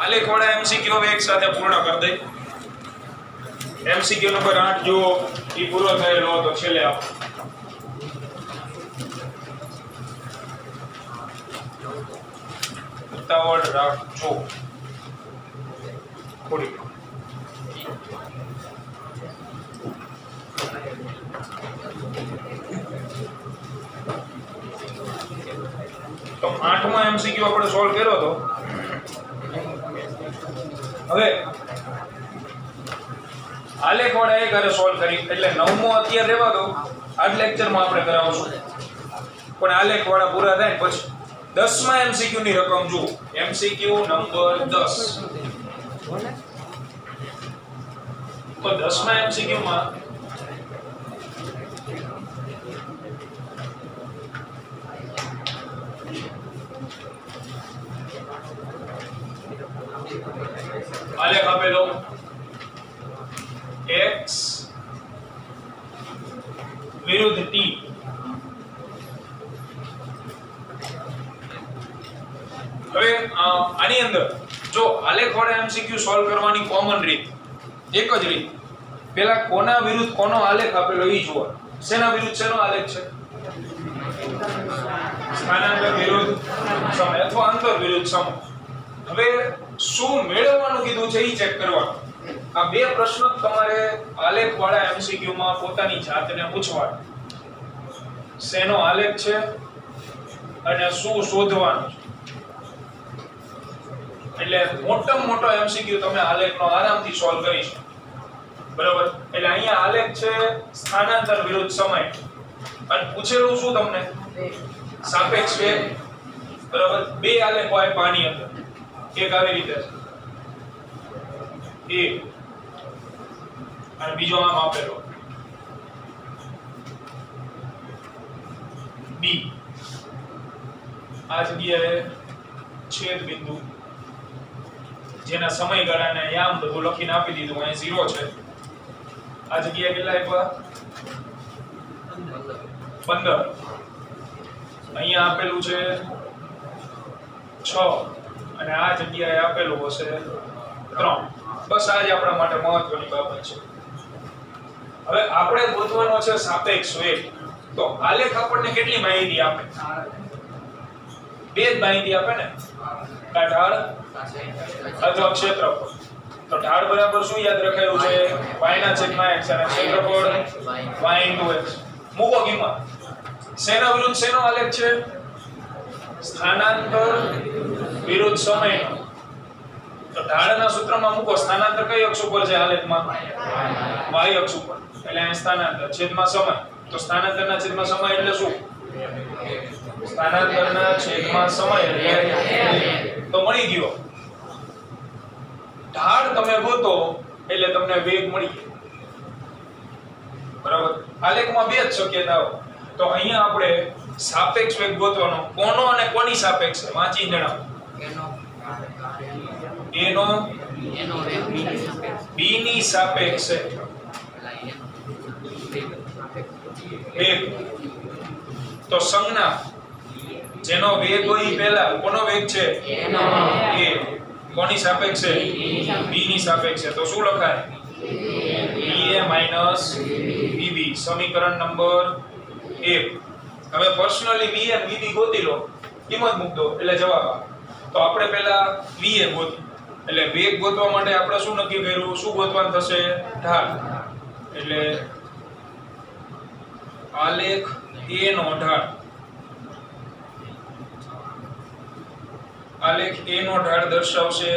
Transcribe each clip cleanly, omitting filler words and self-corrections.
આલેખ વાળા એમસીક્યુ હવે એક સાથે પૂર્ણ કરી દઈ. એમસીક્યુ નંબર 8 જો ઈ પૂરો થયેલો હતો છેલ્લે આપ ઉતાવળ રાખજો થોડી. તો 8મો એમસીક્યુ આપણે સોલ્વ કર્યો હતો. હવે આલેખ વાળા એક હારે સોલ્વ કરી એટલે 9મો અત્યારે રહેવા દો. આજ લેક્ચરમાં આપણે કરાવશું પણ આલેખ વાળા પૂરા થાય ને પછી 10મા એમસીક્યુ ની રકમ જુઓ. MCQ number 10. તો 10મા એમસીક્યુ માં આલેખ આપેલો x વિરુદ્ધ t. હવે આની અંદર જો આલેખ વાળા એમસીક્યુ સોલ્વ કરવાની કોમન રીત એક જ રીત. પહેલા કોના વિરુદ્ધ કોનો આલેખ આપેલો ઈ જોવા. શેના વિરુદ્ધ શેનો આલેખ છે? સ્થાનાંતર વિરુદ્ધ સમય અથવા અંતર વિરુદ્ધ સમય. હવે શું મેળવવાનું કીધું છે ઈ ચેક કરવાનું. આ બે પ્રશ્નો તમારે આલેખ વાળા એમસીક્યુ માં પોતાની જાતને પૂછવાના. શેનો આલેખ છે અને શું શોધવાનું છે. એટલે મોટામાં મોટો એમસીક્યુ તમે આલેખનો આરામથી સોલ્વ કરી શકો. બરાબર. એટલે અહીંયા આલેખ છે સ્થાનાંતર વિરુદ્ધ સમય અને પૂછેલું શું તમને? સાપેક્ષ વેગ. બરાબર. બે આલેખો આપ્યા આની અંદર. એક આવી રીતે છે a અને બીજો આમ આપેલો b. આ જગ્યાએ છેદ બિંદુ જેના સમયગાળાને આમ બધું લખીને આપી દીધું. અહીં 0 છે. આ જગ્યાએ કેટલા આપ્યા? 15. અહીંયા આપેલું છે 6 અને આ જગ્યાએ આપેલું હશે 3. બસ આ જ આપણા માટે મહત્વની બાબત છે. હવે આપણે ગોતવાનો છે સાપેક્ષ વેગ. તો આલેખ આપણને કેટલી માહિતી આપે? બે જ માહિતી આપે ને. ઢાળ અથવા ક્ષેત્રફળ. તો ઢાળ બરાબર શું યાદ રખાયું છે? y ના છેદમાં x અને ક્ષેત્રફળ y * x. મૂકો કિંમત. શેના વિરુદ્ધ શેનો આલેખ છે? સ્થાનાંતર વિરુદ્ધ સમયનો. તો ઢાળના સૂત્રમાં મૂકો. સ્થાનાંતર કઈ અક્ષ ઉપર છે આલેખમાં? y અક્ષ ઉપર. એટલે અહીં સ્થાનાંતર છેદમાં સમય. તો સ્થાનાંતરના છેદમાં સમય એટલે શું? સ્થાનાંતરના છેદમાં સમય એટલે તો મળી ગયો. ઢાળ તમે ગોતો એટલે તમને વેગ મળી ગયો. બરાબર. આલેખમાં બે જ શક્યતાઓ. તો અહીંયા આપણે સાપેક્ષ વેગ ગોતવાનો. કોનો અને કોની સાપેક્ષ છે? વાંચી જણાવો. એનો b ની સાપેક્ષ છે. વેગ તો સંજ્ઞા જેનો વેગ હોય પહેલા કોનો વેગ છે? એનો. એ કોની સાપેક્ષ છે? b ની સાપેક્ષ છે. તો શું લખાય? va - vb. સમીકરણ નંબર 1. હવે પર્સનલી va અને vb ગોતી લો. કિંમત મૂક દો એટલે જવાબ આવે. તો આપણે પહેલા va ગોતી. એટલે વેગ ગોતવા માટે આપણે શું નક્કી કર્યું? શું ગોતવાનું થશે? ઢાળ. એટલે આલેખ a નો ઢાળ. આલેખ a નો ઢાળ દર્શાવશે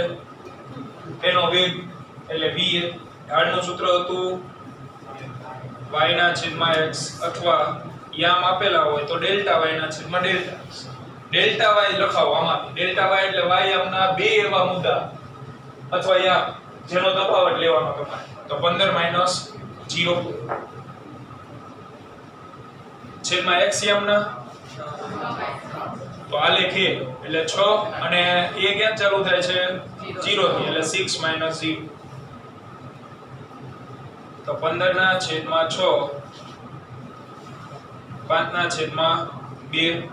એનો વેગ એટલે va. ઢાળનું સૂત્ર હતું y ના છેદમાં x અથવા યામ આપેલા હોય તો ડેલ્ટા y ના છેદમાં ડેલ્ટા x. ડેલ્ટા y લખાવો આમાં. ડેલ્ટા y એટલે y યામના બે એવા મુદ્દા અથવા યામ જેનો તફાવત લેવાનો તમારે. તો 15 - 0 છેદમાં x યામના. તો આલેખ a એટલે 6 અને a ક્યાં ચાલુ થાય છે? 0 થી. એટલે 6 - 0. તો 15/6 5/2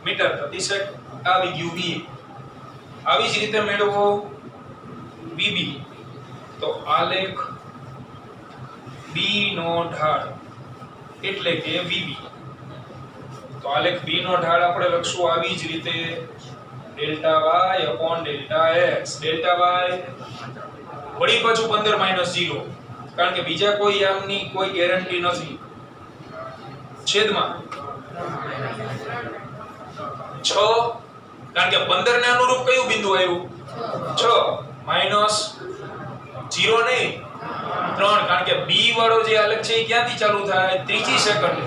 મીટર પ્રતિ સેકન્ડ આવી ગયું v. આવી જ રીતે મેળવો BB, તો આલેખ B નો ઢાળ એટલે કે BB. તો આલેખ B નો ઢાળ આપણે લખશું આવી જ રીતે delta y upon delta x. Delta y વળી પાછું 15 માઈનસ 0, કારણ કે બીજા કોઈ યામની કોઈ ગેરંટી નથી. છેદમાં 6, કારણ કે 15 ને અનુરૂપ કયું બિંદુ આવ્યું? 6 માઈનસ 0 નહીં 3, કારણ કે b વાળો જે આલેખ છે એ ક્યાંથી ચાલુ થાય? ત્રીજી સેકન્ડ,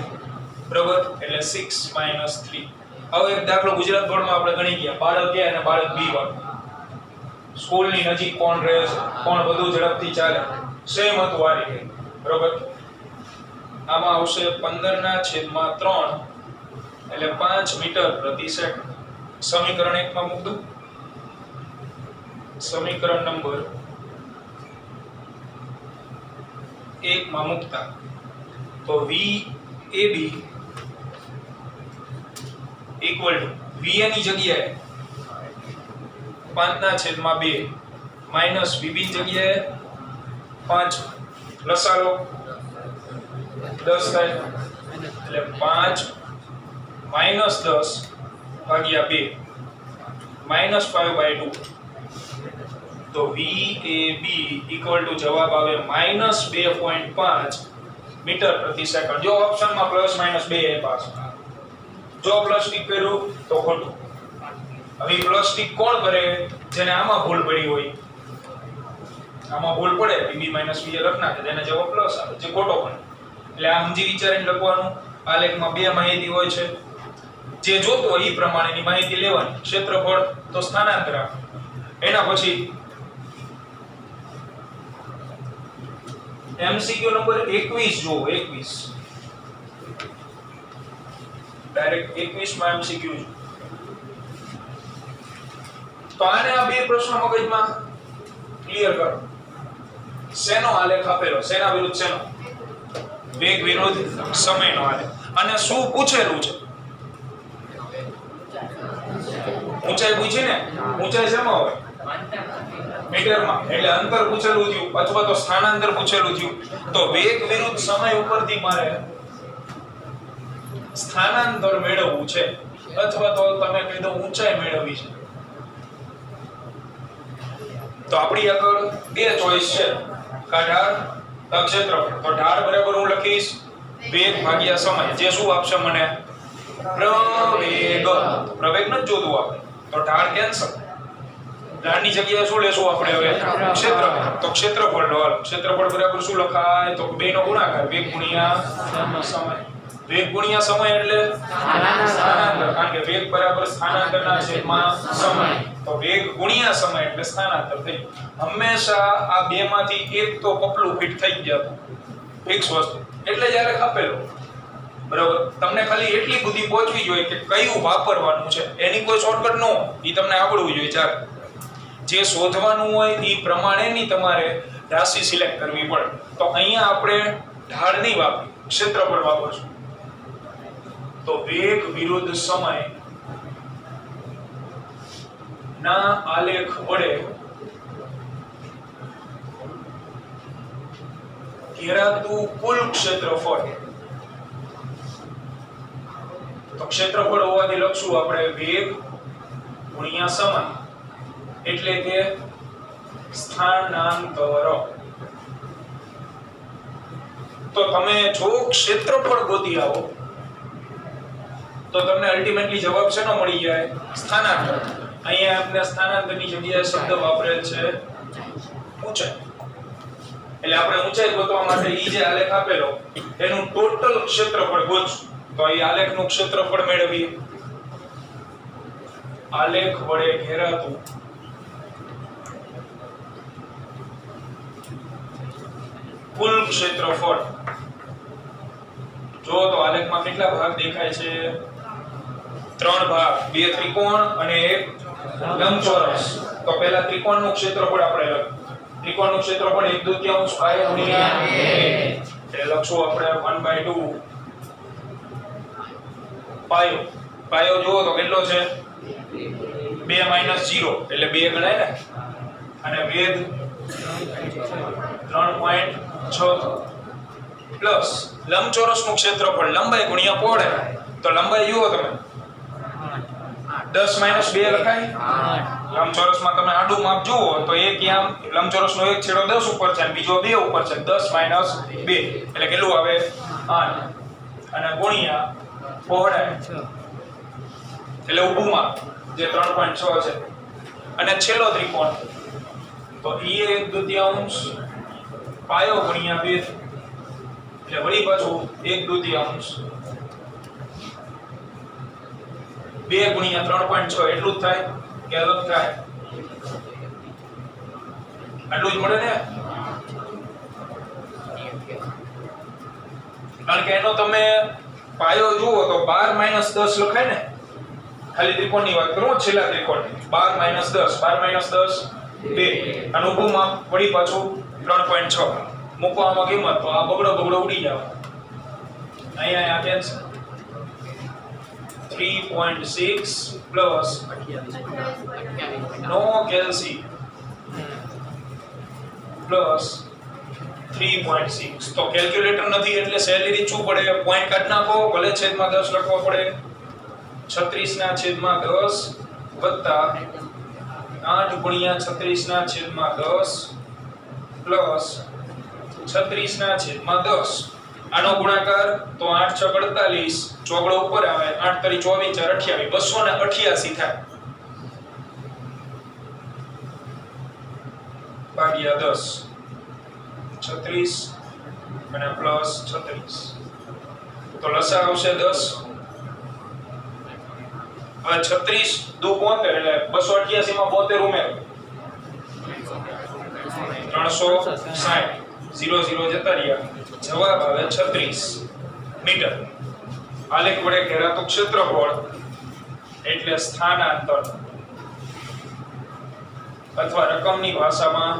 બરાબર? એટલે 6 માઈનસ 3. હવે એક દાખલો ગુજરાત બોર્ડમાં આપણે ગણી ગયા, બાળક A અને બાળક B વાળો. સ્કૂલની નજીક કોણ રહે છે, કોણ વધુ ઝડપથી ચાલે, સેમ હતું આ રીતે, બરાબર? આમાં આવશે 15/3 એટલે 5 મીટર પ્રતિ સેકન્ડ. સમીકરણ 1 માં મૂક દો. સમીકરણ નંબર 1 માં મૂકતા તો VAB ઇક્વલ ટુ VA ની જગ્યાએ 5/2 માઈનસ VB ની જગ્યાએ 5 લસાલો 10 થાય એટલે 5 માઈનસ 10 ભાગ્યા 2 માઈનસ 5/2. તો VAB ઇક્વલ ટુ જવાબ આવે માઈનસ 2.5 મીટર પ્રતિ સેકન્ડ. જો ઓપ્શનમાં પ્લસ માઈનસ 2 એ પાસ, જો પ્લસ ટિક કર્યું તો ખોટું. હવે પ્લસ ટિક કોણ કરે? જેને આમાં ભૂલ પડી હોય. આમાં ભૂલ પડે VB માઈનસ VA લખના છે, તેને જવાબ પ્લસ આવે, જે ખોટો પણ. એટલે આ સમજી વિચારીને લખવાનું. આલેખમાં બે માહિતી હોય છે, જે જોતો હોય એ પ્રમાણેની માહિતી લેવાની. ક્ષેત્રફળ તો સ્થાનાંતર આપે. એના પછી MCQ નંબર 21 જો 21 ડાયરેક્ટ 21 માં MCQ જો. તો આને આ બે પ્રશ્નો મગજમાં ક્લિયર કરો. શેનો આલેખ આપેલો? શેના વિરુદ્ધ શેનો? વેગ વિરુદ્ધ સમયનો આલેખ. અને શું પૂછેલું છે? ઊંચાઈ પૂછી ને. ઊંચાઈ શેમાં હોય? મીટરમાં. એટલે અંતર પૂછેલું થયું અથવા તો સ્થાનાંતર પૂછેલું થયું. તો વેગ વિરુદ્ધ સમય ઉપરથી મારે સ્થાનાંતર મેળવવું છે અથવા તો તમે કહી દો ઊંચાઈ મેળવવી છે. તો આપણી આગળ બે ચોઈસ છે, કા ઢાળ કા ક્ષેત્રફળ. તો ઢાળ બરાબર હું લખીશ વેગ ભાગ્યા સમય, જે શું આપશે મને? પ્રવેગ. પ્રવેગ ન જોતું આપણે, તો ઢાળ કેન્સલ. ઢાળની જગ્યાએ શું લેશું આપણે હવે? ક્ષેત્રફળ. તો ક્ષેત્રફળ લો. ક્ષેત્રફળ બરાબર શું લખાય? તો 2 નો ગુણાકાર, વેગ ગુણ્યા સમય. વેગ ગુણ્યા સમય એટલે સ્થાનાંતર, કારણ કે વેગ બરાબર સ્થાનાંતરના છેદમાં સમય. તો વેગ ગુણ્યા સમય એટલે સ્થાનાંતર થઈ. હંમેશા આ બે માંથી એક તો કપલું ફિટ થઈ ગયા, ફિક્સ વસ્તુ. એટલે જ્યારે આપેલો, બરાબર, તમને ખાલી એટલી બુદ્ધિ પહોંચવી જોઈએ કે કયું વાપરવાનું છે. એની કોઈ શોર્ટકટ ન હોય, એ તમને આવડવું જોઈએ. ચાલ, જે શોધવાનું હોય એ પ્રમાણેની તમારે રાશિ સિલેક્ટ કરવી પડે. તો અહીંયા આપણે ઢાળ નહીં વાપરી, ક્ષેત્રફળ વાપરશું. તો વેગ વિરુદ્ધ સમય ના આલેખ વડે ઘેરાતું કુલ ક્ષેત્રફળ. તો ક્ષેત્રફળ હોવાથી લખશું આપણે વેગ ગુણ્યા સમય એટલે કે સ્થાનાંતર. તો તમે જો ક્ષેત્રફળ ગોતી આવો તો તમને અલ્ટિમેટલી જવાબ શેનો મળી જાય? સ્થાનાંતર. અહીંયા આપણે સ્થાનાંતરની જગ્યાએ શબ્દ વાપરેલ છે ઊંચાઈ. એટલે આપણે ઊંચાઈ ગોતવા માટે ઈ જે આલેખ આપેલો એનું ટોટલ ક્ષેત્રફળ ગોતશું. તો અહીં આલેખનું ક્ષેત્રફળ મેળવીએ. આલેખ વડે ઘેરાતું કુલ ક્ષેત્રફળ. જો તો આલેખમાં કેટલા ભાગ દેખાય છે? 3 ભાગ, 2 ત્રિકોણ અને 1 લંબચોરસ. તો પહેલા ત્રિકોણનું ક્ષેત્રફળ આપણે લખીએ. ત્રિકોણનું ક્ષેત્રફળ 1/2 પાય ગુણ્યા a. એટલે લખશું આપણે 1/2 પાયો. પાયો જુઓ તો કેટલો છે? 2. 2 માઈનસ 0 એટલે 2 ગણાય ને, અને વેગ 3.6 પ્લસ લંબચોરસનું ક્ષેત્રફળ લંબાઈ ગુણ્યા પહોળાઈ, તો લંબાઈ જુઓ તમે 10 માઈનસ 2 લખાય. લંબચોરસમાં તમે આડું માપ જુઓ તો એક આમ લંબચોરસનો એક છેડો 10 ઉપર છે અને બીજો 2 ઉપર છે. 10 માઈનસ 2 એટલે કેટલું આવે 8, અને ગુણ્યા પહોળાઈ એટલે ઊભું માપ જે 3.6 છે, અને છેલ્લો ત્રિકોણ તો એ 1/2 પાયો ગુણ્યા 2 એટલે વળી પાછું 1/2 2 ગુણ્યા 3.6 એટલું જ થાય કે અલગ થાય? આટલું જ મળે ને, કારણ કે એનો તમે પાયો જુઓ તો 12 માઈનસ 10 લખાય ને. ખાલી ત્રિકોણની વાત કરું, છેલ્લા ત્રિકોણની 12 માઈનસ 10, 12 માઈનસ 10 2, અને ઊભું માપ વળી પાછું 3.6 મૂકવામાં કિંમત તો આ બગડો ઉડી જાવ. અહીંયા આ કેન્સલ 3.6 પ્લસ નો કેલ્સી પ્લસ 3.6. તો કેલ્ક્યુલેટર નથી એટલે સહેલી રીત શું પડે, પોઈન્ટ કાઢ નાખો, ભલે છેદમાં 10 લખવો પડે. 36 ના છેદમાં 10 વત્તા 8 ગુણ્યા 36 ના છેદમાં 10 પ્લસ 36 ના છેદમાં 10. આનો ગુણાકાર તો 8 × 6 48, ચોગડો ઉપર આવે, 8 × 3 24 × 4 288 થાય ભાગ્યા 10. 36 અને પ્લસ 36 તો લસા આવશે 10. હવે 36 દુ 72 એટલે 288 માં 72 ઉમેરો 360, 0 0 જતા રહ્યા, જવાબ આવે 36 મીટર. આલેખ વડે ઘેરાતું ક્ષેત્રફળ એટલે સ્થાનાંતર, અથવા રકમની ભાષામાં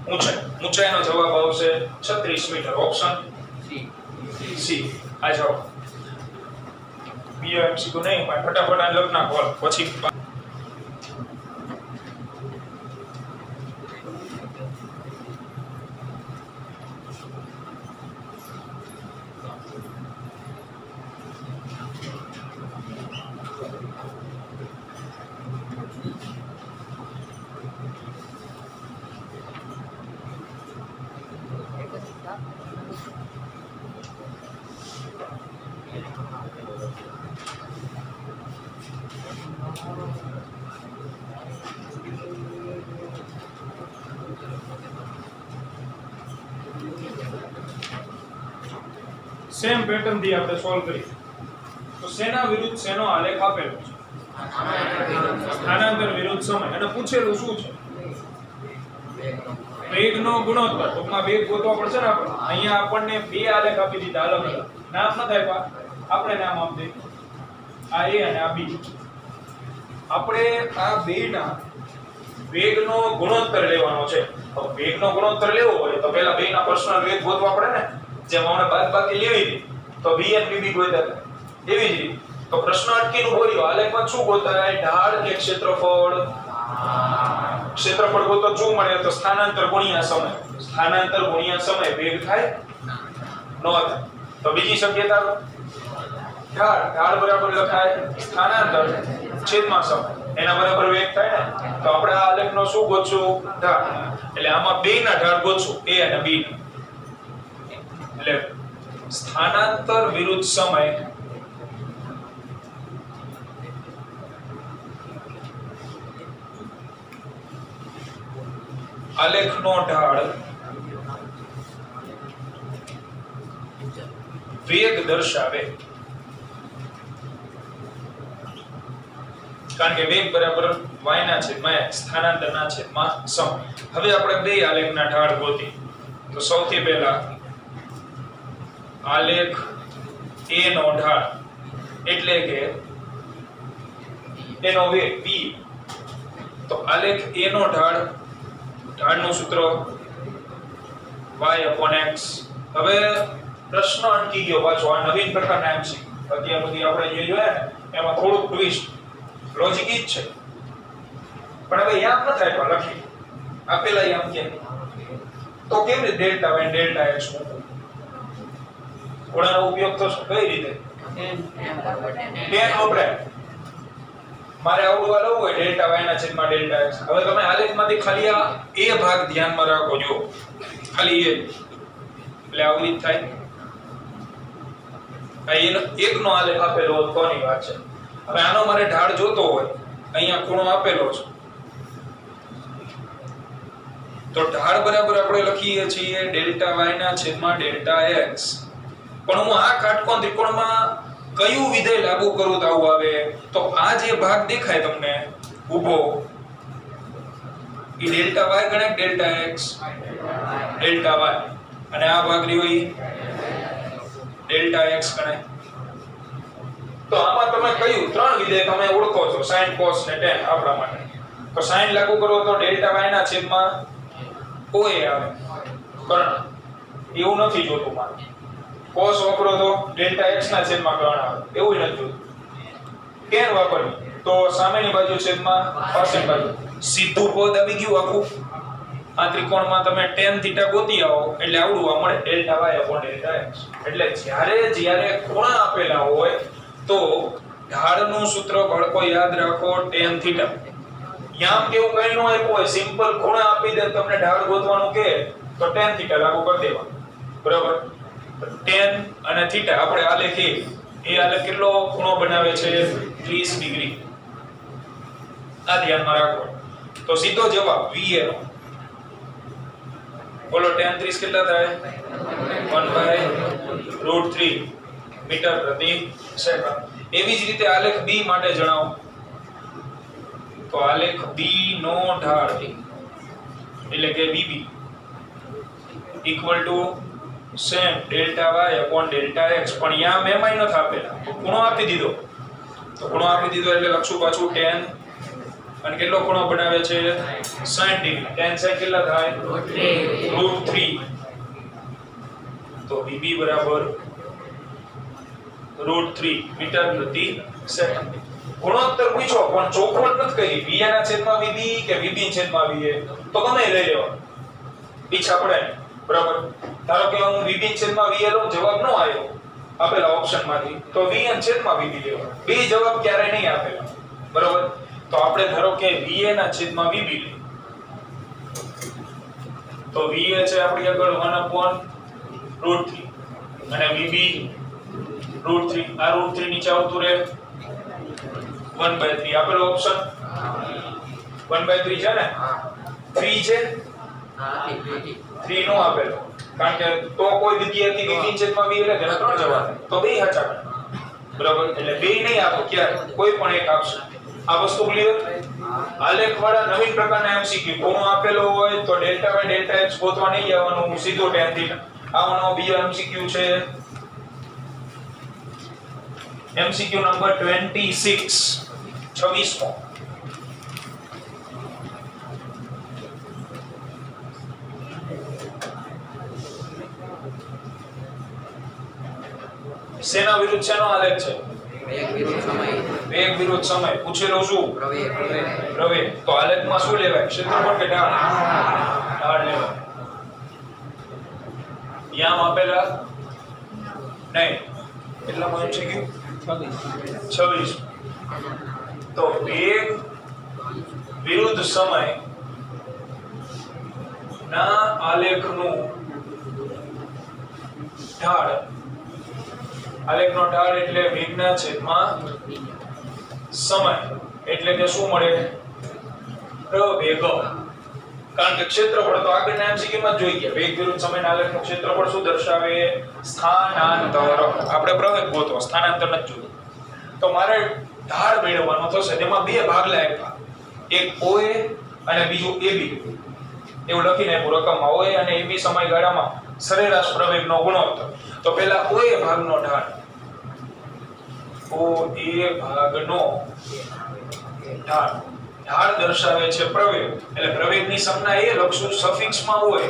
ઊંચાઈનો જવાબ આવશે 36 મીટર. ઓપ્શન સી આ જવાબ. બીજો એમસીક્યુ નહીં, પણ ફટાફટ આ લખ નાખો પછી. સેમ પેટર્ન થી આપણે સોલ્વ કરીએ તો શેના વિરુદ્ધ શેનો આલેખ આપેલો છે? સ્થાનાંતર વિરુદ્ધ સમય. અને પૂછેલું શું છે? વેગનો ગુણોત્તર. ટૂંકમાં વેગ ગોતવા પડશે ને આપણે. અહીંયા આપણને બે આલેખ આપી દીધા અલગ અલગ. નામ ન થાય આપણે નામ આપી દઈએ, આ એ અને આ બી. આપણે આ બેના વેગનો ગુણોત્તર લેવાનો છે. તો વેગનો ગુણોત્તર લેવો હોય તો પહેલા બેના પર્સનલ વેગ ગોતવા પડે ને. જેમ આપણે બાદબાકી લેવી હતી તો v અને bb ગોત્યા હતા, એવી જ રીતે તો પ્રશ્ન અટકીનું બોલ્યો આલેખમાં શું ગોતાય? ઢાળ કે ક્ષેત્રફળ? ક્ષેત્રફળ ગોતો શું મળે? તો સ્થાનાંતર ગુણ્યા સમય. સ્થાનાંતર ગુણ્યા સમય વેગ થાય ન થાય. તો બીજી શક્યતા ઢાળ. ઢાળ બરાબર લખાય સ્થાનાંતર છેદમાં સમય, એના બરાબર વેગ થાય ને. તો આપણે આ આલેખનો શું ગોતશું? ઢાળ. એટલે આમાં બેના ઢાળ ગોતશું, a અને b. એટલે સ્થાનાંતર વિરુદ્ધ સમય આલેખનો ઢાળ વેગ દર્શાવે. કારણ કે વેગ બરાબર y ના છેદમાં x, સ્થાનાંતર ના છેદમાં સમય. હવે આપણે બે આલેખના ઢાળ ગોતી. તો સૌથી પહેલા આલેખ a નો ઢાળ એટલે કે એનો વેગ v. તો આલેખ a નો ઢાળનું સૂત્ર y/x. હવે પ્રશ્ન અટકી ગયો પાછો. આ નવીન પ્રકારના એમસી અત્યાર સુધી આપણે જે જોયા ને એમાં થોડુંક ટ્વિસ્ટ. લોજિક ઈ જ છે. પણ હવે યામ નથી આપ્યા લખી આપેલા યામ કેમ તો કેવી રીતે ડેલ્ટા વાય ડેલ્ટા એક્સ મૂકવું? ખૂણાનો ઉપયોગ થશે કઈ રીતે? tan વપરાય. મારે આવડું લેવું હોય ડેલ્ટા વાય ના છેદમાં ડેલ્ટા એક્સ. હવે તમે આલેખમાંથી ખાલી આ એ ભાગ ધ્યાનમાં રાખો જો ખાલી એ એટલે આવી રીત થાય. આ એકનો આલેખ આપેલો હોય કોની વાત છે. હવે આનો મારે ઢાળ જોતો હોય અહીંયા ખૂણો આપેલો છે તો ઢાળ બરાબર આપણે લખીએ છીએ ડેલ્ટા વાય ના છેદમાં ડેલ્ટા એક્સ. પણ હું આ કાટકોણ ત્રિકોણમાં કયું વિધેય લાગુ કરું તો આવું આવે? તો આ જે ભાગ દેખાય તમને ઊભો એ ડેલ્ટા વાય ગણાય ડેલ્ટા એક્સ ડેલ્ટા વાય અને આ ભાગ રહ્યો એ ડેલ્ટા એક્સ ગણાય. તો આમાં તમે કયું ત્રણ વિધેય તમે ઓળખો છો sin cos ને tan આપણા માટે. તો sin લાગુ કરો તો ડેલ્ટા y ના છેદમાં OA આવે કર્ણ એવું નથી જોતું મારે. cos વાપરો તો ડેલ્ટા x ના છેદમાં કર્ણ આવે એવું નથી જોતું. tan વાપરો તો સામેની બાજુ છેદમાં પાછળની બાજુ સીધું પદ આવી ગયું આખું. આ ત્રિકોણમાં તમે tan થીટા ગોતી આવો એટલે આવડું આ મળે ડેલ્ટા y ડેલ્ટા x. એટલે જ્યારે ખૂણા આપેલા હોય તો ઢાળનું સૂત્ર ભડકો યાદ રાખો tan થીટા. યામ કેવું કઈ નો આપ્યું હોય સિમ્પલ ખૂણા આપી દે તમને ઢાળ ગોતવાનું કે તો tan થીટા લાગુ કરી દેવાનું બરાબર. tan અને થીટા આપણે આલેખ એ આલેખ કેટલો ખૂણો બનાવે છે 30 ડિગ્રી. આ ધ્યાનમાં રાખો. તો સીધો જવાબ VA નો બોલો tan 30 કેટલા થાય 1/√3 મીટર પ્રતિ સેકન્ડ. એવી જ રીતે આલેખ B માટે જણાવો. તો આલેખ B નો ઢાળ એટલે કે BB = same delta y delta x. પણ યા મેમાય નથી આપેલા તો ખૂણો આપી દીધો. તો ખૂણો આપી દીધો એટલે લખશું પાછું tan અને કેટલો ખૂણો બનાવે છે 60 ડિગ્રી. tan 60 કેટલા થાય √3. તો BB બરાબર √3 મીટર પ્રતિ સેકન્ડ. ગુણોત્તર પૂછો પણ ચોખવટ નથી કરી VA ના છેદમાં VB કે VB ના છેદમાં VA તો ગમે લઈ લેવાનો પીછા પડે બરાબર. ધારો કે હું VB ના છેદમાં VA લો જવાબ નો આવ્યો આપેલા ઓપ્શન માંથી તો VA ના છેદમાં VB લેવાનો. બે જવાબ ક્યારે નહીં આપેલા બરાબર. તો આપણે ધારો કે VA ના છેદમાં VB લે તો VA છે આપણી આગળ 1/√3 અને VB √3. આ √3 નીચે આવતું રહે 1/3 આપેલો ઓપ્શન 1/3 છે ને 3 છે 3 નો આપેલો કારણ કે તો કોઈ વિદ્યાર્થી VB છેદમાં VA લે તેના ત્રણ જવાબ તો બે સાચા બરાબર. એટલે બે નહીં આપો ક્યારે કોઈ પણ એક આપશે. આ વસ્તુ ક્લિયર. આલેખ વાળા નવીન પ્રકારના MCQ કોનો આપેલો હોય તો ડેલ્ટા y ડેલ્ટા x ગોતવા નહીં જવાનું સીધો tan થીટા. આનો બીજો MCQ છે MCQ નંબર 26 સેના વિરુદ્ધ શેનો આલેખ છે? વેગ વિરુદ્ધ સમય. પૂછેલો શું? પ્રવેગ. તો આલેખમાં શું લેવાય ક્ષેત્રફળ કે ઢાળ? ઢાળ લેવાય. યામ આપેલા નહીં કેટલામાં છે કે 26. તો વેગ વિરુદ્ધ સમય ના આલેખનું ઢાળ. આલેખનો ઢાળ એટલે વેગના છેદમાં સમય એટલે કે શું મળે પ્રવેગ. કારણ કે ક્ષેત્રફળ તો આગળના MCQ માં જોઈ ગયા. વેગ વિરુદ્ધ સમયના આલેખનું ક્ષેત્રફળ શું દર્શાવે? સ્થાનાંતર. આપણે પ્રવેગ ગોતો સ્થાનાંતર નથી જોયું. તો મારે ઢાળ મેળવવાનો થશે તેમાં બે ભાગલા આપ્યા એક OA અને બીજું AB એવું લખીને આપ્યું રકમમાં OA અને AB સમયગાળામાં સરેરાશ પ્રવેગનો ગુણોત્તર. તો પહેલા OA ભાગનો ઢાળ OA ભાગનો ઢાળ ઢાળ દર્શાવે છે પ્રવેગ એટલે પ્રવેગની સંજ્ઞા એ લખશું સફિક્સમાં હોય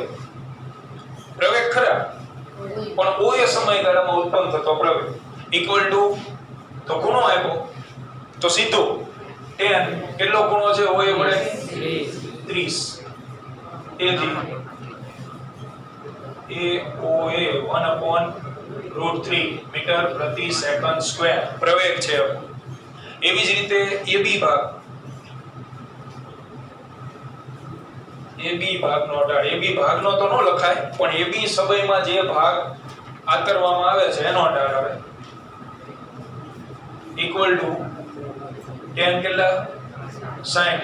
પ્રવેગ ખરા પણ OA સમયગાળામાં ઉત્પન્ન થતો પ્રવેગ = તો ખૂણો આપ્યો તો સીધો 10 કેટલો ખૂણો છે OA વડે 30 તેથી AOA 1/√3 મીટર પ્રતિ સેકન્ડ સ્ક્વેર પ્રવેગ છે. એવી જ રીતે AB ભાગનો ઢાળ AB ભાગનો તો ન લખાય પણ AB સબયમાં જે ભાગ આતરવામાં આવે છે એનો ઢાળ આવે ઇક્વલ ટુ 10 કેટલા 60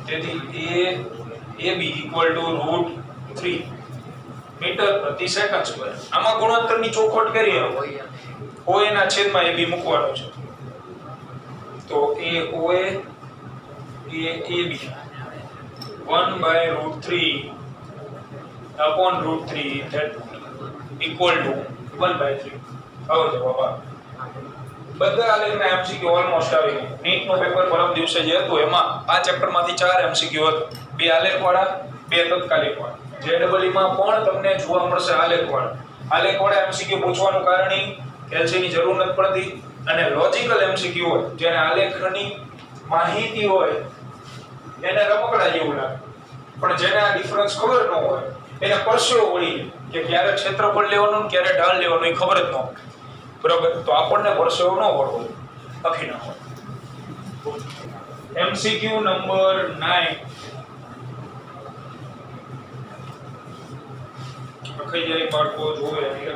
તેથી AB ઇક્વલ ટુ √3 મીટર પ્રતિ સેકન્ડ સ્ક્વેર. આમાં ગુણોત્તરની ચોખવટ કરીએ OA ના છેદમાં AB મૂકવાનું છે તો AOA AB 1/√3 that equal to 1/3. આવો જવાબ આવે. બધા આલેખના MCQ ઓલમોસ્ટ આવી ગયા. નીટ નો પેપર પરમ દિવસે જે હતું એમાં આ ચેપ્ટર માંથી 4 MCQ હતા, 2 આલેખવાળા 2 તત્કાલિકવાળા. JEE માં પણ તમને જોવા મળશે આલેખવાળા MCQ પૂછવાનું કારણ LC ની જરૂર નથી પડતી અને લોજિકલ MCQ હોય જેને આલેખની માહિતી હોય એને રમકડા જેવું લાગે પણ જેને આ ડિફરન્સ ખબર ન હોય એને પરસેવો વળી કે ક્યારે ક્ષેત્રફળ લેવાનું ક્યારે ઢાળ લેવાનું એ ખબર જ ન હોય. બરાબર, તો આપણને પરસેવો ન વળવો અખી ન હોય. MCQ નંબર 9 અખઈ જાય બાળકો જોવે એટલે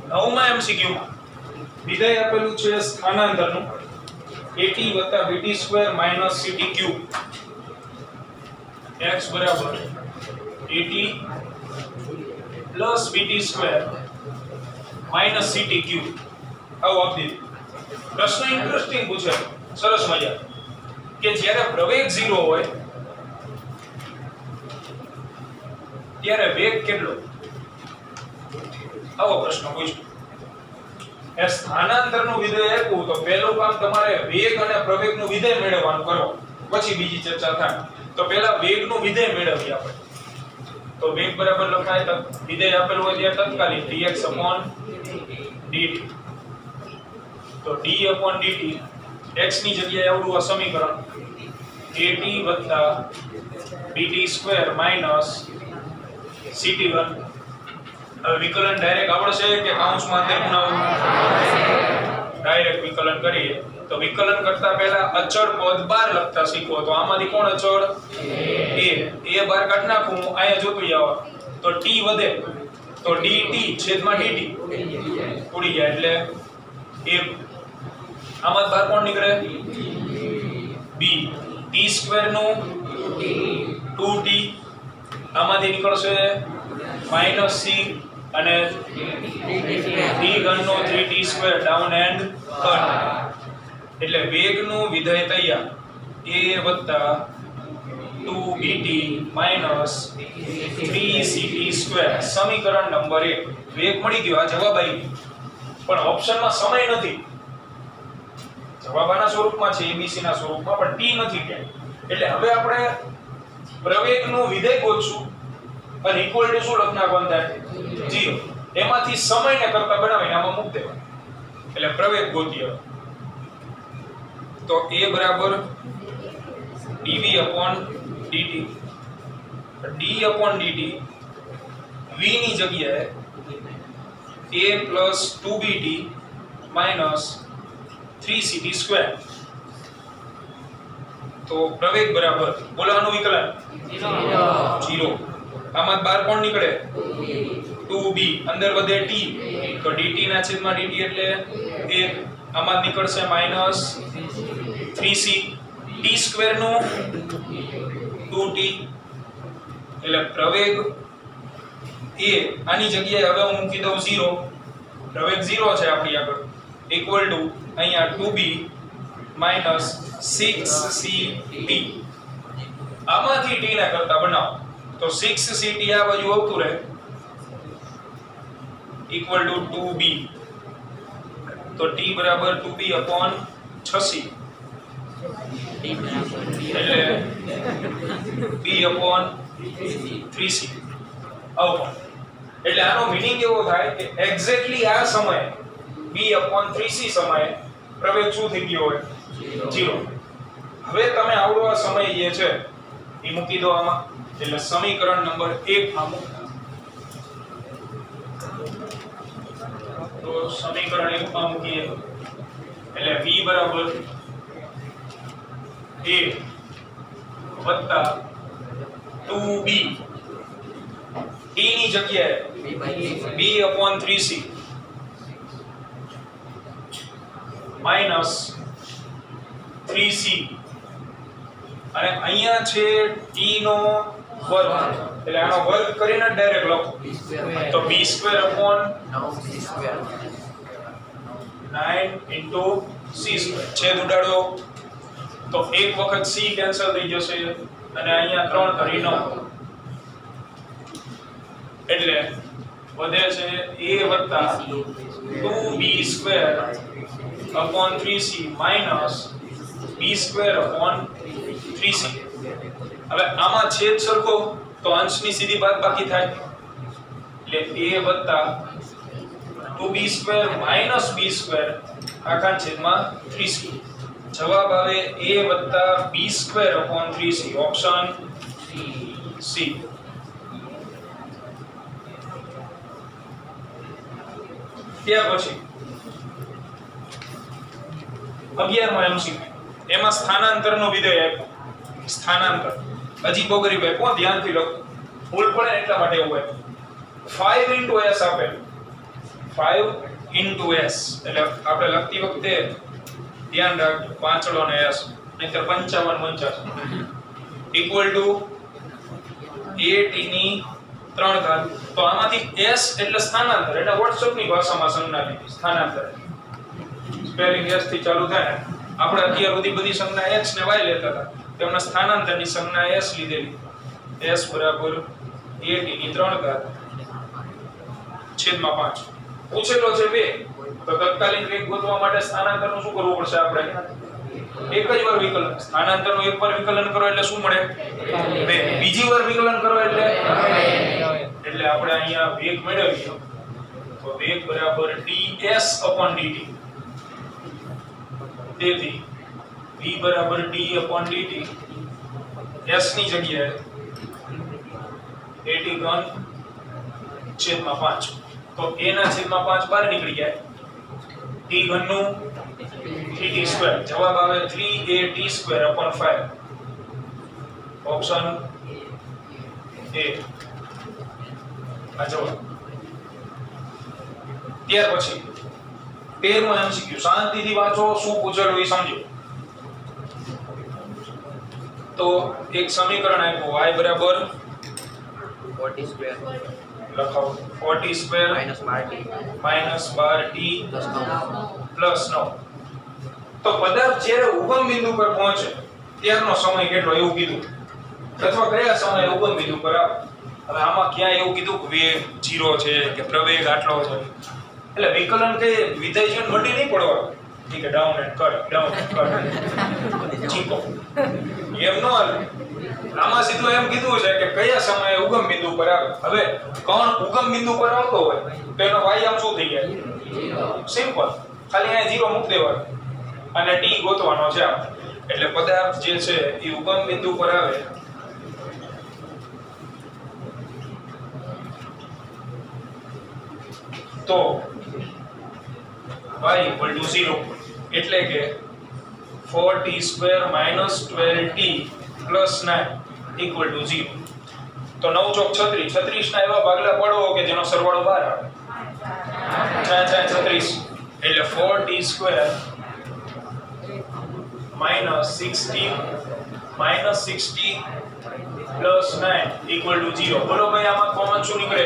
નવમા MCQ વિધેય આપેલું છે સ્થાનાંતરનું AT + BT² - CT³ x = AT + BT² - CT³ આવું આપી દીધું. પ્રશ્ન ઇન્ટરેસ્ટિંગ પૂછે, સરસ મજા કે જ્યારે પ્રવેગ 0 હોય ત્યારે વેગ કેટલો, આવો પ્રશ્ન પૂછ્યો. એ સ્થાનાંતરનું વિધેય આપ્યું તો પહેલું કામ તમારે વેગ અને પ્રવેગનું વિધેય મેળવવાનું કરો, પછી બીજી ચર્ચા થાય. તો પહેલા વેગનું વિધેય મેળવીએ આપણે. તો વેગ બરાબર લખાય તો વિધેય આપેલું હોય ત્યારે તત્કાલીન dx/dt. તો d/dt x ની જગ્યાએ આવડું આ સમીકરણ AT + BT² - CT1. હવે વિકલન ડાયરેક્ટ આવડશે કે કૌંસમાં અંદર બનાવવું? ડાયરેક્ટ વિકલન કરીએ તો વિકલન કરતા પહેલા અચળ પદ બહાર લખતા શીખો. તો આમાંથી કોણ અચળ? a બહાર કાઢ નાખું, અહીંયા જોતું જાવ તો t વધે તો dt છેદમાં dt ઉડી જાય એટલે a. આમાં બહાર કોણ નીકળે? b. t² નું 2t આમાંથી નીકળશે -c અને d ઘનનો 3t² down and cut એટલે વેગનું વિધેય તૈયાર a + 2bt - 3ct². સમીકરણ નંબર 1 વેગ મળી ગયો, આ જવાબ આવી ગયો પણ ઓપ્શનમાં સમય નથી. જવાબ આના સ્વરૂપમાં છે abc ના સ્વરૂપમાં પણ t નથી ક્યાંય. એટલે હવે આપણે પ્રવેગનું વિધેય ગોતશું અને ઇક્વલ ટુ શું લખ નાખવાનું થાય? 0. એમાંથી સમયને કરતા બનાવીને આમાં મૂક દેવાનું એટલે પ્રવેગ ગોતીએ. તો a = dv/dt. d/dt v ની જગ્યાએ a + 2bt - 3ct². તો પ્રવેગ બરાબર બોલાવાનું વિકલન 0. આમાં બાર કોણ નીકળે? 2b. અંદર વધે t તો dt ના છેદમાં dt એટલે 1. આમાં નીકળશે -3c. t² નું 2t એટલે પ્રવેગ a આની જગ્યાએ હવે હું મૂકી દઉં 0. પ્રવેગ 0 છે આપણી આગળ ઇક્વલ ટુ અહીંયા 2b માઈનસ 6ct આમાંથી t ના કરતા બનાવો તો 6ct આ બાજુ આવતું રહે ઇક્વલ ટુ 2b તો t બરાબર 2b upon 6c એટલે b upon 3c આવો એટલે આનો મીનિંગ એવો થાય કે એક્ઝેક્ટલી આ સમયે b upon 3c સમયે પ્રવેગ શું થઈ ગયો હોય 0 હવે તમે આવડો આ સમય જે છે એ મૂકી દો આમાં એટલે સમીકરણ નંબર 1 માં મૂકો તો સમીકરણ 1 માં મૂકીએ એટલે v બરાબર a વત્તા 2b t ની જગ્યાએ b upon 3c minus 3c અને અહીંયા છે t નો વર્ગ એટલે આનો વર્ગ કરીને ડાયરેક્ટ લખો તો b square upon 9 into c square છેદ ઉડાડો તો એક વખત c કેન્સલ થઈ જશે અને અહીંયા 3 કરી 9 એટલે વધે છે a 2b square upon 3c minus b square upon 3c હવે આમાં છેદ સરખો તો અંશની સીધી બાદબાકી થાય એટલે a 2b square minus b square આખા છેદમાં 3c જવાબ આવે a b square upon 3c option c ત્યાર પછી 11મો MCQ એમાં સ્થાનાંતરનો વિધેય આપ્યો સ્થાનાંતર હજી બોગરી ભાઈ કોણ ધ્યાનથી લખો ભૂલ પડે એટલા માટે એવું આપ્યું 5 s આપેલ 5 s એટલે આપણે લખતી વખતે ધ્યાન રાખજો પાંચડો ને s નહીતર 55 ઇક્વલ ટુ at ની 3 ઘાત તો આમાંથી s એટલે સ્થાનાંતર એટલે WhatsApp ની ભાષામાં સંજ્ઞા લીધી સ્થાનાંતર સ્પેલિંગ s થી ચાલુ થાય આપણે અત્યાર સુધી બધી સંજ્ઞા x ને y લેતા હતા તેમના સ્થાનાંતરની સંજ્ઞા s લીધેલી s બરાબર at ની 3 ઘાત છેદમાં 5 પૂછેલો છે 2 તો તત્કાલીન વેગ ગોતવા માટે સ્થાનાંતરનું શું કરવું પડશે આપણે એક જ વાર વિકલન સ્થાનાંતરનું એક વાર વિકલન કરો એટલે શું મળે 2 બીજી વાર વિકલન કરો એટલે આપણે અહીંયા વેગ મેળવીએ તો વેગ બરાબર ds dt તેથી v બરાબર d dt s ની જગ્યાએ at ઘન છેદમાં 5 તો a ના છેદમાં 5 બહાર નીકળી જાય t ઘન નું 3t સ્ક્વેર જવાબ આવે 3at square upon 5 option a આ જવાબ ત્યાર પછી 13મો MCQ શાંતિથી વાંચો શું પૂછેલું એ સમજો તો એક સમીકરણ આપ્યું y બરાબર 40 સ્ક્વેર લખાવો 40 સ્ક્વેર minus 12t પ્લસ 9 તો પદાર્થ જ્યારે ઉગમ બિંદુ પર પહોંચે ત્યારનો સમય કેટલો એવું કીધું અથવા કયા સમયે ઉગમ બિંદુ પર આવે હવે આમાં ક્યાં એવું કીધું કે વેગ 0 છે કે પ્રવેગ આટલો છે એટલે વિકલન કે વિધેય છે મટી નહીં પડવાનું ઠીક છે ડાઉન એન્ડ કટ ચીકો એમ નો હાલે આમાં સીધું એમ કીધું છે કે કયા સમયે ઉગમ બિંદુ પર આવે હવે કોણ ઉગમ બિંદુ પર આવતો હોય તો એનો y આમ શું થઈ જાય સિમ્પલ ખાલી અહીંયા 0 મૂકી દેવાનું અને t ગોતવાનો છે એટલે પદાર્થ જે છે એ ઉગમ બિંદુ પર આવે તો y 0 એટલે કે 4t square minus 12t plus 9 equal to 0 તો 9 ચોક 36 36 ના એવા ભાગલા પાડો કે જેનો સરવાળો 12 આવે 36 એટલે 4t square minus 60 plus 9 equal to 0 બોલો ભાઈ આમાં કોમન શું નીકળે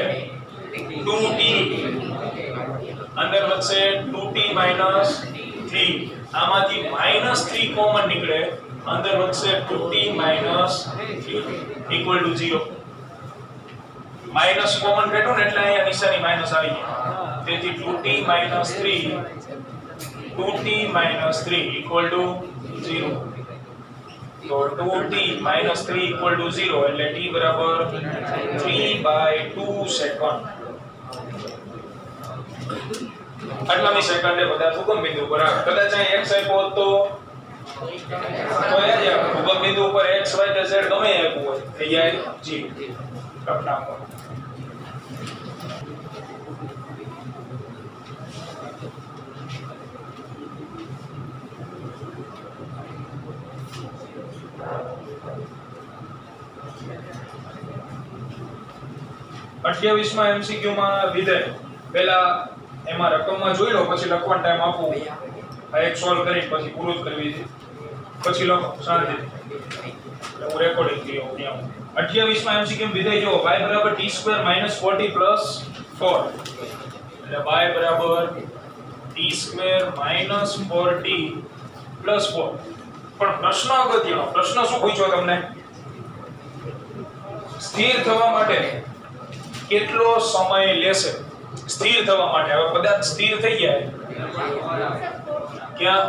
2t અંદર વધશે 2t 2t - 3 આમાંથી -3 કોમન નીકળે અંદર વધશે 2t - 3 equal to 0 minus common કાઢ્યું ને એટલે અહીંયા નિશાની માઈનસ આવી ગઈ તેથી 2t - 3 equal to 0 તો 2t - 3 equal to 0 એટલે t બરાબર 3/2 સેકન્ડ આટલામી સેકન્ડે બધા ઉગમ બિંદુ પર આવે કદાચ અહીં x આપ્યો તો એ જ ઉગમ બિંદુ પર x y કે z ગમે આપ્યું હોય થઈ જાય 0 કપના પર માં MCQ માં વિધેય પહેલા એમાં રકમમાં જોઈ લો પછી લખવાનો ટાઈમ આપો આ એક સોલ્વ કરી પછી પૂરું જ કરવી છે પછી લખો શાંતિ હું રેકોર્ડિંગ કર્યો નિયમ 28 માં MCQ વિધેય જો y = t² - 40 + 4 એટલે y = t² - 40 + 4 પણ પ્રશ્ન અગત્યનો પ્રશ્ન શું પૂછ્યો તમને સ્થિર થવા માટે કેટલો સમય લેશે સ્થિર થવા માટે હવે પદાર્થ સ્થિર થઈ જાય ક્યાં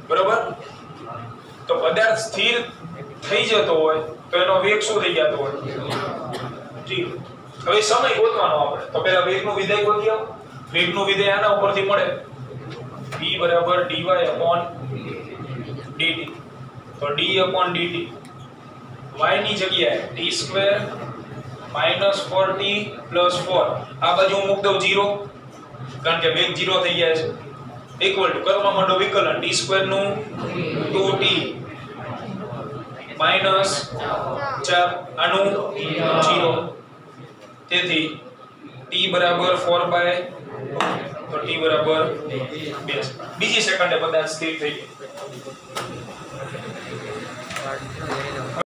બરોબર તો પદાર્થ સ્થિર થઈ જતો હોય તો એનો વેગ શું થઈ જતો હોય જી હવે સમય ગોતવાનો આપણે તો પહેલા વેગનું વિધેય ગોતી આવો વેગનું વિધેય આના ઉપરથી મળે v = dy/dt તો d/dt y ની જગ્યાએ t² - 40 + 4 આ બાજુ હું મૂકી દઉં 0 કારણ કે વેગ 0 થઈ જાય છે ઇક્વલ ટુ કરવા માંડો વિકલન t² નું 2t - 4 આનું 0 તેથી t = 4/2 તો t = 2 બીજી સેકન્ડે પદાર્થ સ્થિર થઈ ગયો